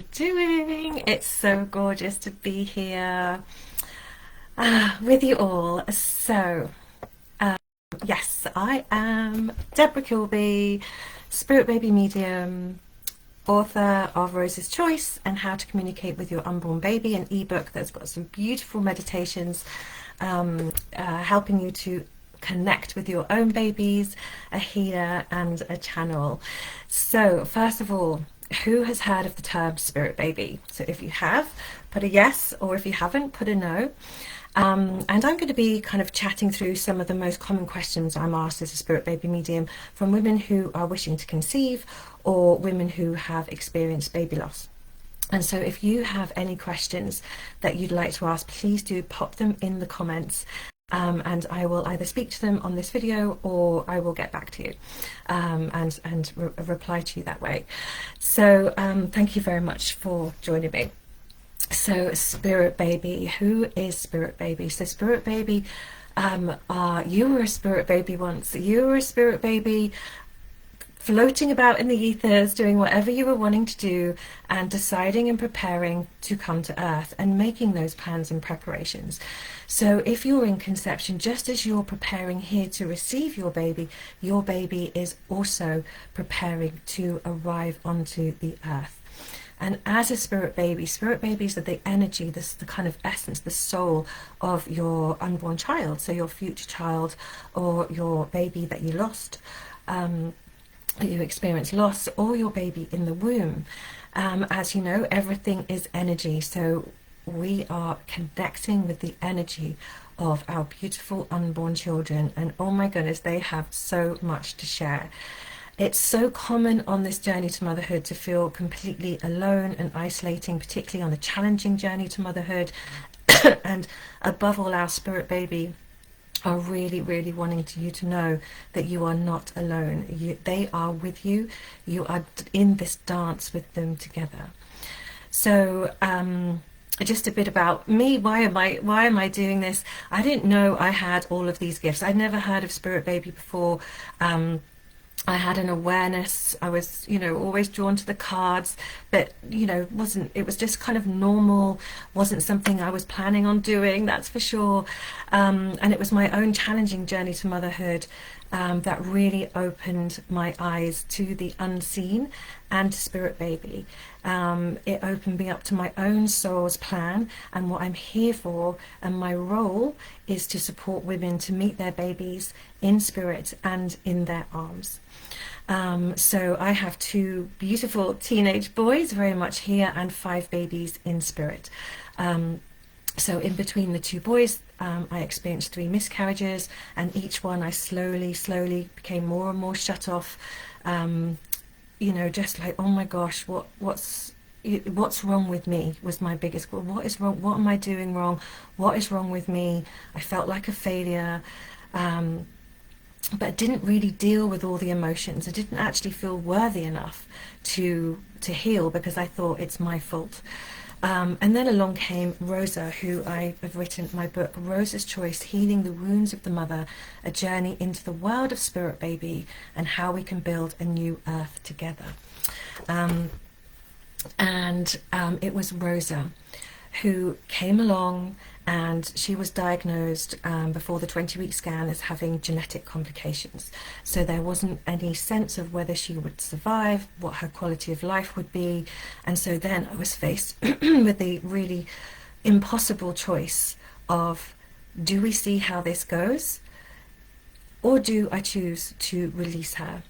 you doing? It's so gorgeous to be here with you all. Yes, I am Deborah Kilby, Spirit Baby Medium, author of Rose's Choice and How to Communicate with Your Unborn Baby, an ebook that's got some beautiful meditations helping you to connect with your own babies, a healer and a channel. So first of all, who has heard of the term spirit baby? So if you have, put a yes, or if you haven't, put a no. And I'm going to be kind of chatting through some of the most common questions I'm asked as a spirit baby medium from women who are wishing to conceive or women who have experienced baby loss. And so if you have any questions that you'd like to ask, please do pop them in the comments. And I will either speak to them on this video or I will get back to you and reply to you that way. So thank you very much for joining me. So spirit baby, who is spirit baby? So spirit baby, you were a spirit baby once. You were a spirit baby floating about in the ethers, doing whatever you were wanting to do and deciding and preparing to come to earth and making those plans and preparations. So if you're in conception, just as you're preparing here to receive your baby is also preparing to arrive onto the earth. And as a spirit babies are the energy, the kind of essence, the soul of your unborn child. So your future child or your baby that you lost, that you experience loss, or your baby in the womb. As you know, everything is energy. So we are connecting with the energy of our beautiful unborn children. And oh my goodness, they have so much to share. It's so common on this journey to motherhood to feel completely alone and isolating, particularly on a challenging journey to motherhood. And above all, our spirit baby are really wanting you to know that you are not alone. They are with you. You are in this dance with them together. So just a bit about me. Why am I doing this? I didn't know I had all of these gifts. I'd never heard of spirit baby before. I had an awareness. I was, always drawn to the cards, but, it was just kind of normal, wasn't something I was planning on doing, that's for sure. And it was my own challenging journey to motherhood that really opened my eyes to the unseen and to spirit baby. It opened me up to my own soul's plan and what I'm here for, and my role is to support women to meet their babies in spirit and in their arms. So I have 2 beautiful teenage boys very much here and 5 babies in spirit. So in between the 2 boys, I experienced 3 miscarriages, and each one I slowly became more and more shut off. Just like, oh my gosh, what's wrong with me was my biggest. What is wrong? What am I doing wrong? What is wrong with me? I felt like a failure. But I didn't really deal with all the emotions. I didn't actually feel worthy enough to heal because I thought it's my fault. And then along came Rosa, who I have written my book, Rose's Choice, Healing the Wounds of the Mother, a journey into the world of spirit baby and how we can build a new earth together. It was Rosa who came along, and she was diagnosed before the 20-week scan as having genetic complications. So there wasn't any sense of whether she would survive, what her quality of life would be. And so then I was faced with the really impossible choice of, do we see how this goes, or do I choose to release her?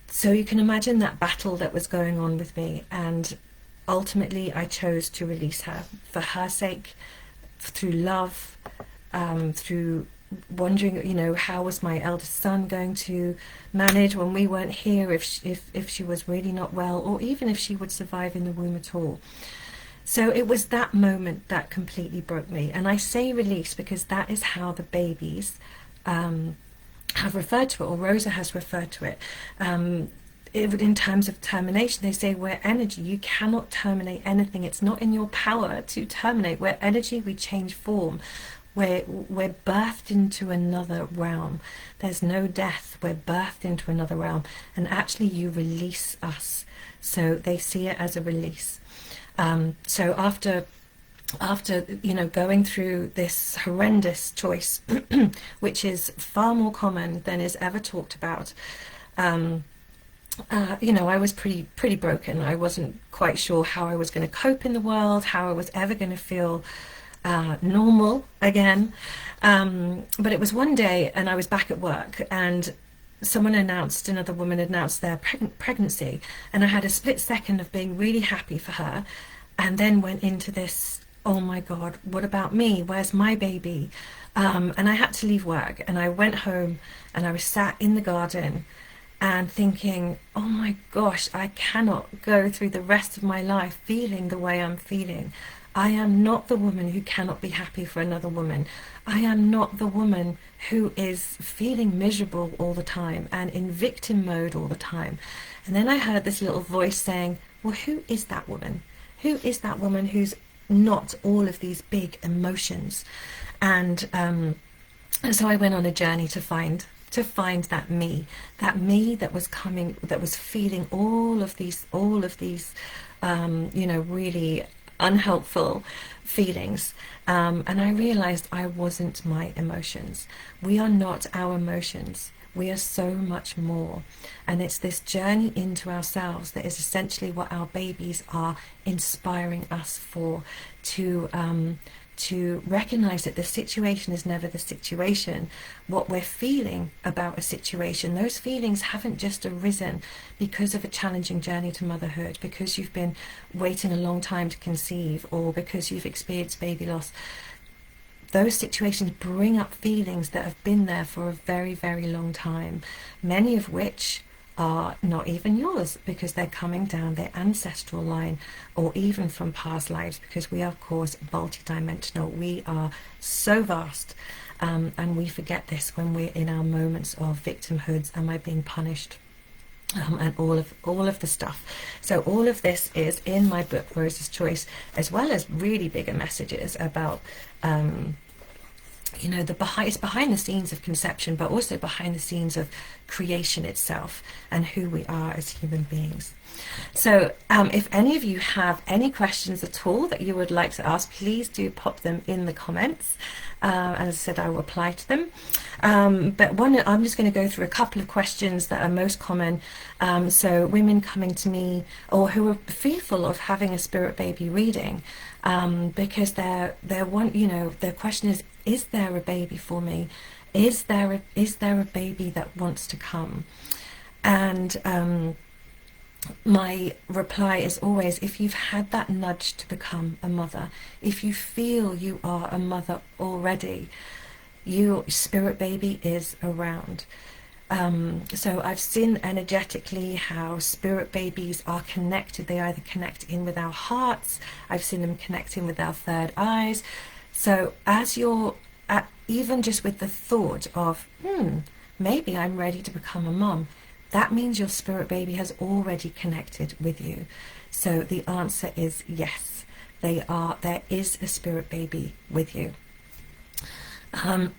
So you can imagine that battle that was going on with me, and ultimately I chose to release her for her sake, through love, through wondering, how was my eldest son going to manage when we weren't here, if she was really not well, or even if she would survive in the womb at all. So it was that moment that completely broke me. And I say release because that is how the babies have referred to it, or Rosa has referred to it. In terms of termination, they say we're energy. You cannot terminate anything. It's not in your power to terminate. We're energy. We change form. We're birthed into another realm. There's no death. We're birthed into another realm. And actually you release us so they see it as a release. So after going through this horrendous choice, which is far more common than is ever talked about, I was pretty broken. I wasn't quite sure how I was going to cope in the world, how I was ever going to feel normal again. But it was one day, and I was back at work, and another woman announced their pregnancy, and I had a split second of being really happy for her, and then went into this, oh my God, what about me? Where's my baby? And I had to leave work, and I went home, and I was sat in the garden and thinking, oh my gosh, I cannot go through the rest of my life feeling the way I'm feeling. I am not the woman who cannot be happy for another woman. I am not the woman who is feeling miserable all the time and in victim mode all the time. And then I heard this little voice saying, well, who is that woman? Who is that woman who's not all of these big emotions? And so I went on a journey to find that me that was coming, that was feeling all of these really unhelpful feelings, and I realized I wasn't my emotions. We are not our emotions. We are so much more, and it's this journey into ourselves that is essentially what our babies are inspiring us for, to recognize that the situation is never the situation. What we're feeling about a situation, those feelings haven't just arisen because of a challenging journey to motherhood, because you've been waiting a long time to conceive, or because you've experienced baby loss. Those situations bring up feelings that have been there for a very, very long time, many of which are not even yours, because they're coming down their ancestral line, or even from past lives, because we are, of course, multidimensional. We are so vast, and we forget this when we're in our moments of victimhoods. Am I being punished? And all of the stuff. So all of this is in my book Rose's Choice, as well as really bigger messages about it's behind the scenes of conception, but also behind the scenes of creation itself and who we are as human beings. So if any of you have any questions at all that you would like to ask, please do pop them in the comments. As I said, I will reply to them. But I'm just going to go through a couple of questions that are most common. So women coming to me, or who are fearful of having a spirit baby reading, because their question is there a baby for me? Is there a baby that wants to come? And my reply is always, if you've had that nudge to become a mother, if you feel you are a mother already, your spirit baby is around. So I've seen energetically how spirit babies are connected. They either connect in with our hearts, I've seen them connecting with our third eyes. So as you're even just with the thought of, maybe I'm ready to become a mom, that means your spirit baby has already connected with you. So the answer is yes, there is a spirit baby with you. And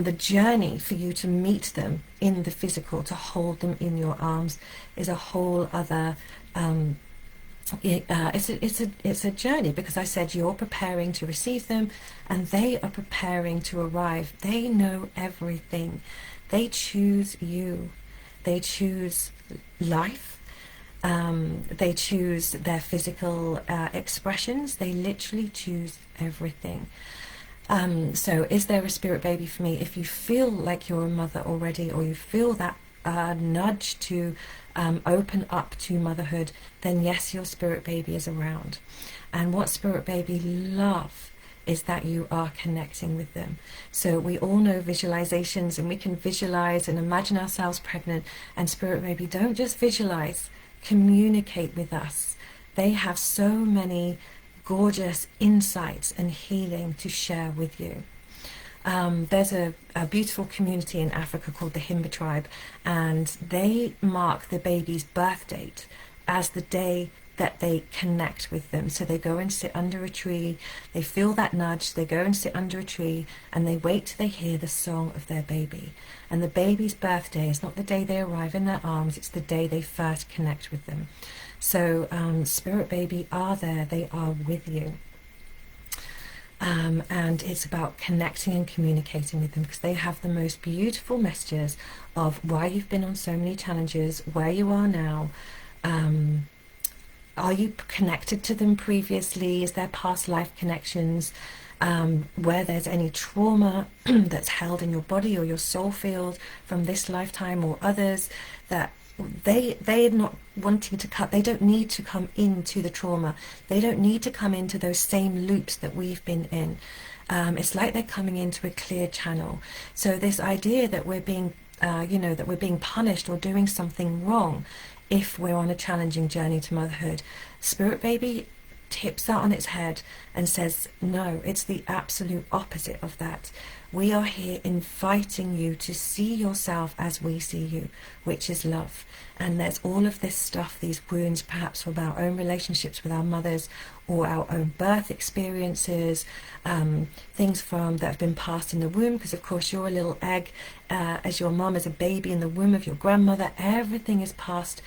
the journey for you to meet them in the physical, to hold them in your arms, is a whole other it's a journey, because I said you're preparing to receive them and they are preparing to arrive. They know everything. They choose you. They choose life. They choose their physical expressions. They literally choose everything. So is there a spirit baby for me? If you feel like you're a mother already, or you feel that nudge to open up to motherhood, then yes, your spirit baby is around. And what spirit baby love is that you are connecting with them. So we all know visualizations, and we can visualize and imagine ourselves pregnant, and spirit baby don't just visualize, communicate with us. They have so many gorgeous insights and healing to share with you. There's a beautiful community in Africa called the Himba tribe, and they mark the baby's birth date as the day that they connect with them. So they go and sit under a tree, they feel that nudge, they go and sit under a tree, and they wait till they hear the song of their baby. And the baby's birthday is not the day they arrive in their arms, it's the day they first connect with them. So Spirit Baby are there, they are with you. And it's about connecting and communicating with them, because they have the most beautiful messages of why you've been on so many challenges, where you are now. Are you connected to them previously? Is there past life connections? Where there's any trauma that's held in your body or your soul field from this lifetime or others, that they're not wanting to cut. They don't need to come into the trauma. They don't need to come into those same loops that we've been in. It's like they're coming into a clear channel. So this idea that we're being that we're being punished or doing something wrong if we're on a challenging journey to motherhood, Spirit Baby tips that on its head and says, no, it's the absolute opposite of that. We are here inviting you to see yourself as we see you, which is love. And there's all of this stuff, these wounds perhaps from our own relationships with our mothers or our own birth experiences, things that have been passed in the womb, because of course you're a little egg, as your mom is a baby in the womb of your grandmother. Everything is passed,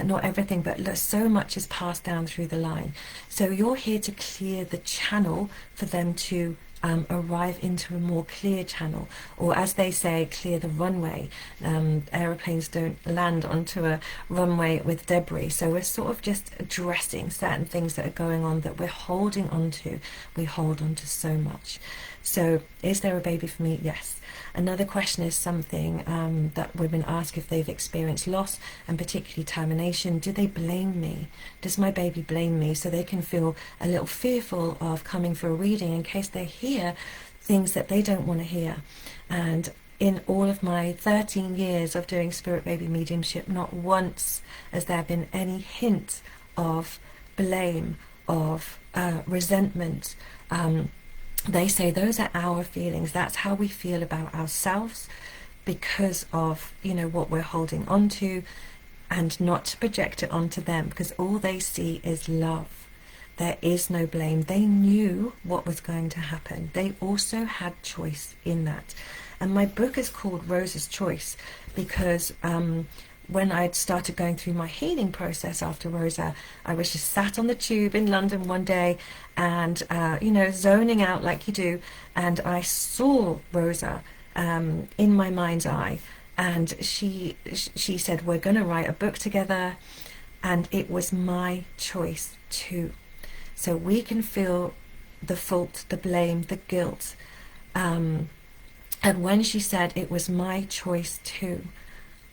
not everything, but so much is passed down through the line. So you're here to clear the channel for them to arrive into a more clear channel, or as they say, clear the runway. Aeroplanes don't land onto a runway with debris, so we're sort of just addressing certain things that are going on that we're holding on to. We hold on to so much. So is there a baby for me? Yes. Another question is something that women ask if they've experienced loss, and particularly termination. Do they blame me? Does my baby blame me? So they can feel a little fearful of coming for a reading in case they hear things that they don't want to hear. And in all of my 13 years of doing Spirit Baby mediumship, not once has there been any hint of blame, of resentment. They say those are our feelings. That's how we feel about ourselves because of, what we're holding on to, and not to project it onto them, because all they see is love. There is no blame. They knew what was going to happen. They also had choice in that. And my book is called Rose's Choice because when I'd started going through my healing process after Rosa, I was just sat on the tube in London one day and, zoning out like you do. And I saw Rosa in my mind's eye. And she said, we're going to write a book together. And it was my choice too. So we can feel the fault, the blame, the guilt. And when she said it was my choice too,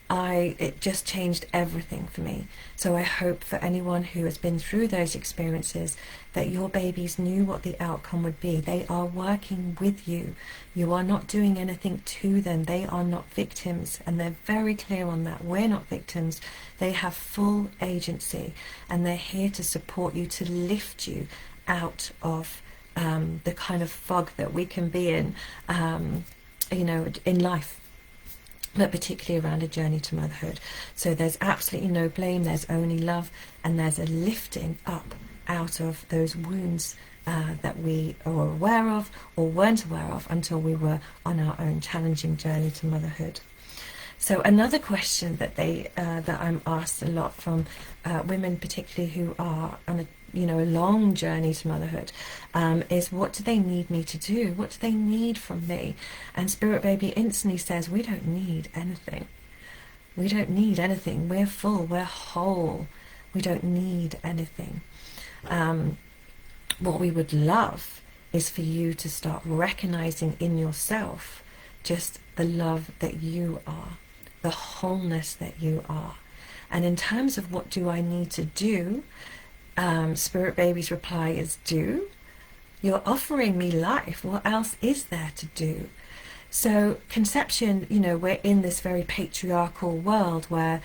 it just changed everything for me. So I hope for anyone who has been through those experiences that your babies knew what the outcome would be. They are working with you. You are not doing anything to them. They are not victims, and they're very clear on that. We're not victims. They have full agency, and they're here to support you, to lift you out of the kind of fog that we can be in, in life, but particularly around a journey to motherhood. So there's absolutely no blame, there's only love, and there's a lifting up out of those wounds that we are aware of or weren't aware of until we were on our own challenging journey to motherhood. So another question that I'm asked a lot from women, particularly who are on a long journey to motherhood, is what do they need me to do? What do they need from me? And Spirit Baby instantly says, we don't need anything. We don't need anything. We're full. We're whole. We don't need anything. What we would love is for you to start recognizing in yourself just the love that you are, the wholeness that you are. And in terms of what do I need to do, Spirit Baby's reply is do. You're offering me life. What else is there to do? So conception, we're in this very patriarchal world where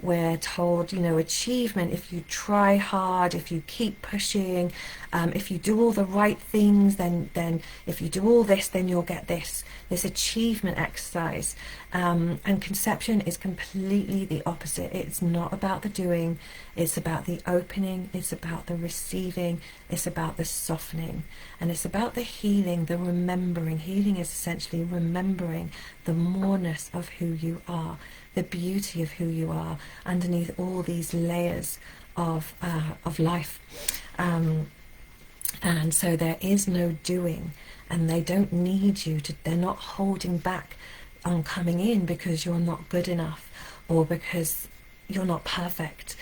we're told, achievement, if you try hard, if you keep pushing, if you do all the right things, then if you do all this, then you'll get this achievement exercise. And conception is completely the opposite. It's not about the doing, it's about the opening, it's about the receiving, it's about the softening, and it's about the healing, the remembering. Healing is essentially remembering the moreness of who you are, the beauty of who you are underneath all these layers of life. And so there is no doing, and they don't need you to, they're not holding back on coming in because you're not good enough, or because you're not perfect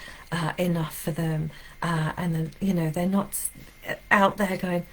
enough for them. And then, you know, they're not out there going,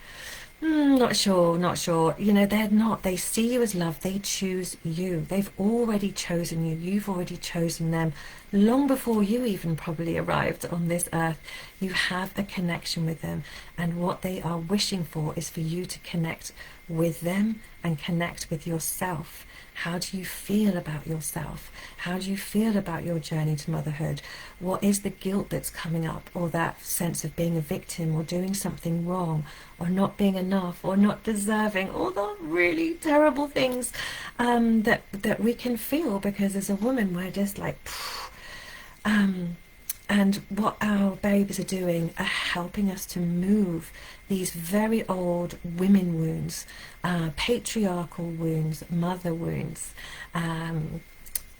not sure, not sure. You know, they're not. They see you as love. They choose you. They've already chosen you. You've already chosen them long before you even probably arrived on this earth. You have a connection with them. And what they are wishing for is for you to connect with them and connect with yourself. How do you feel about yourself? How do you feel about your journey to motherhood? What is the guilt that's coming up, or that sense of being a victim, or doing something wrong, or not being enough, or not deserving, all the really terrible things that we can feel, because as a woman we're just like, and what our babies are doing are helping us to move these very old women wounds, patriarchal wounds, mother wounds.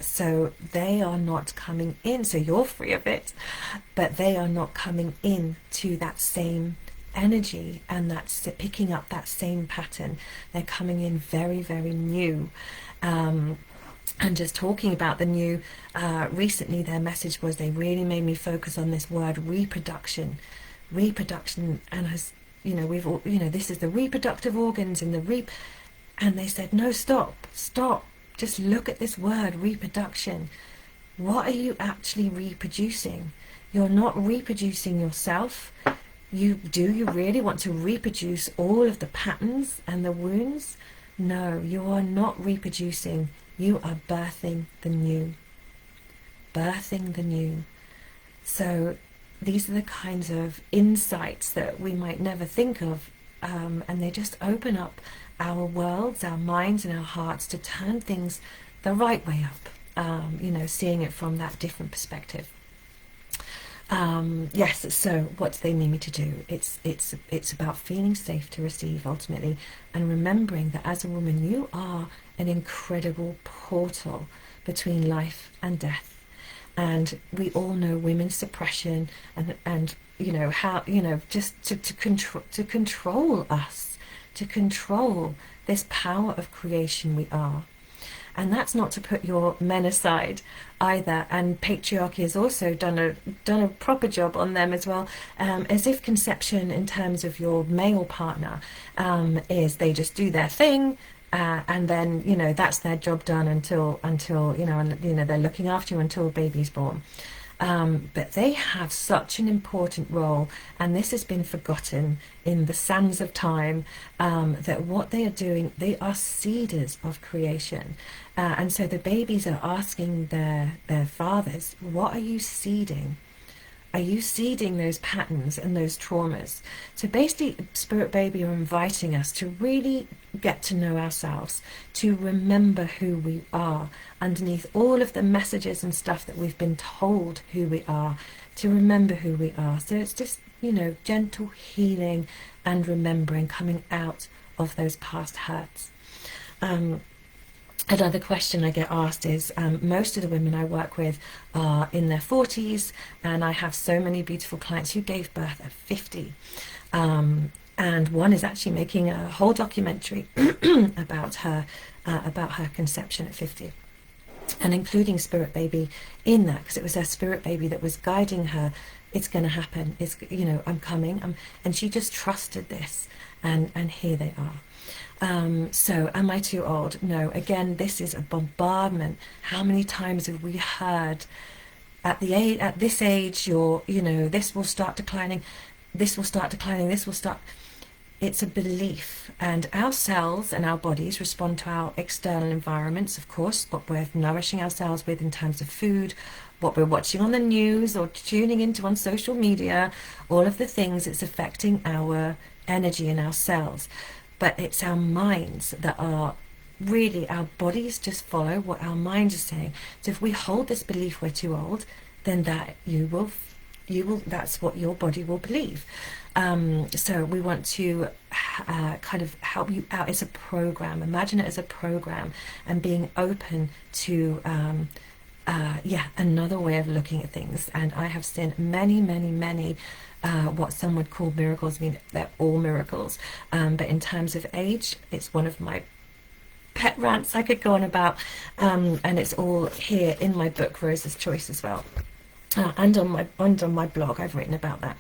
So they are not coming in. So you're free of it, but they are not coming in to that same energy, and that's picking up that same pattern. They're coming in very, very new. And just talking about the new, recently their message was, they really made me focus on this word reproduction. And as you know, we've all, you know, this is the reproductive organs and and they said, no, stop, just look at this word reproduction. What are you actually reproducing? You're not reproducing yourself. Do you really want to reproduce all of the patterns and the wounds? No, you are not reproducing. You are birthing the new. Birthing the new. So these are the kinds of insights that we might never think of, and they just open up our worlds, our minds and our hearts to turn things the right way up, you know, seeing it from that different perspective. Yes, so what do they need me to do? It's about feeling safe to receive, ultimately, and remembering that as a woman you are an incredible portal between life and death. And we all know women's suppression and you know how, you know, just to control us, to control this power of creation we are. And that's not to put your men aside either. And patriarchy has also done a proper job on them as well, as if conception in terms of your male partner is they just do their thing, and then, you know, that's their job done until you know, and you know, they're looking after you until a baby's born. But they have such an important role, and this has been forgotten in the sands of time, that what they are doing, they are seeders of creation. And so the babies are asking their fathers, what are you seeding? Are you seeding those patterns and those traumas? So basically, Spirit Baby are inviting us to really get to know ourselves, to remember who we are underneath all of the messages and stuff that we've been told who we are, to remember who we are. So it's just, you know, gentle healing and remembering, coming out of those past hurts. Another question I get asked is, most of the women I work with are in their 40s, and I have so many beautiful clients who gave birth at 50. And one is actually making a whole documentary about her conception at 50, and including Spirit Baby in that, because it was her Spirit Baby that was guiding her. It's going to happen. It's, you know, I'm coming. And she just trusted this, and here they are. So am I too old? No. Again, this is a bombardment. How many times have we heard at this age, you know, this will start declining, this will start declining, this will start. It's a belief, and our cells and our bodies respond to our external environments, of course, what we're nourishing ourselves with in terms of food, what we're watching on the news or tuning into on social media, all of the things. It's affecting our energy and our cells. But it's our minds that are really, our bodies just follow what our minds are saying. So if we hold this belief we're too old, then that you will, that's what your body will believe. So we want to kind of help you out. It's a program. Imagine it as a program, and being open to yeah, another way of looking at things. And I have seen many, many, many what some would call miracles. I mean, they're all miracles, but in terms of age, it's one of my pet rants I could go on about, and it's all here in my book Rose's Choice as well, and on my blog I've written about that.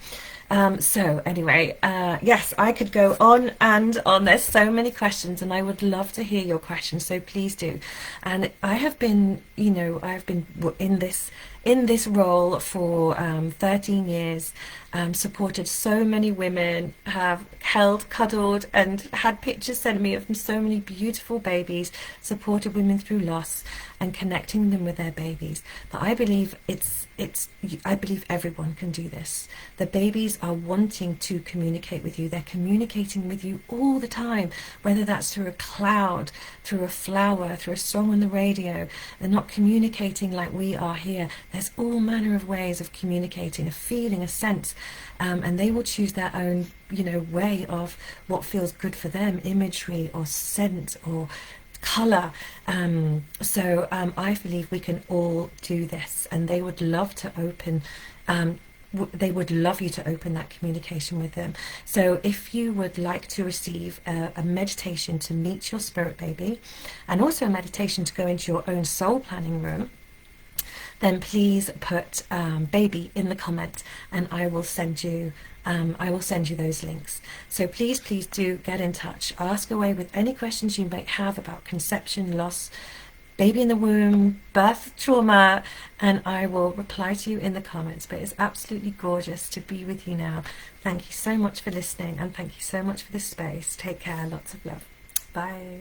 So anyway, yes, I could go on and on. There's so many questions, and I would love to hear your questions, so please do. And I have been, you know, I've been in this role for 13 years, supported so many women, have held, cuddled, and had pictures sent me of so many beautiful babies, supported women through loss and connecting them with their babies. But I believe I believe everyone can do this. The babies are wanting to communicate with you. They're communicating with you all the time, whether that's through a cloud, through a flower, through a song on the radio. They're not communicating like we are here. There's all manner of ways of communicating, a feeling, a sense, and they will choose their own, you know, way of what feels good for them, imagery or scent or colour. So I believe we can all do this, and they would love to open, they would love you to open that communication with them. So if you would like to receive a meditation to meet your spirit baby, and also a meditation to go into your own soul planning room, then please put baby in the comment, and I will send you those links. So please do get in touch. Ask away with any questions you might have about conception, loss, baby in the womb, birth trauma, and I will reply to you in the comments. But it's absolutely gorgeous to be with you now. Thank you so much for listening, and thank you so much for this space. Take care. Lots of love. Bye.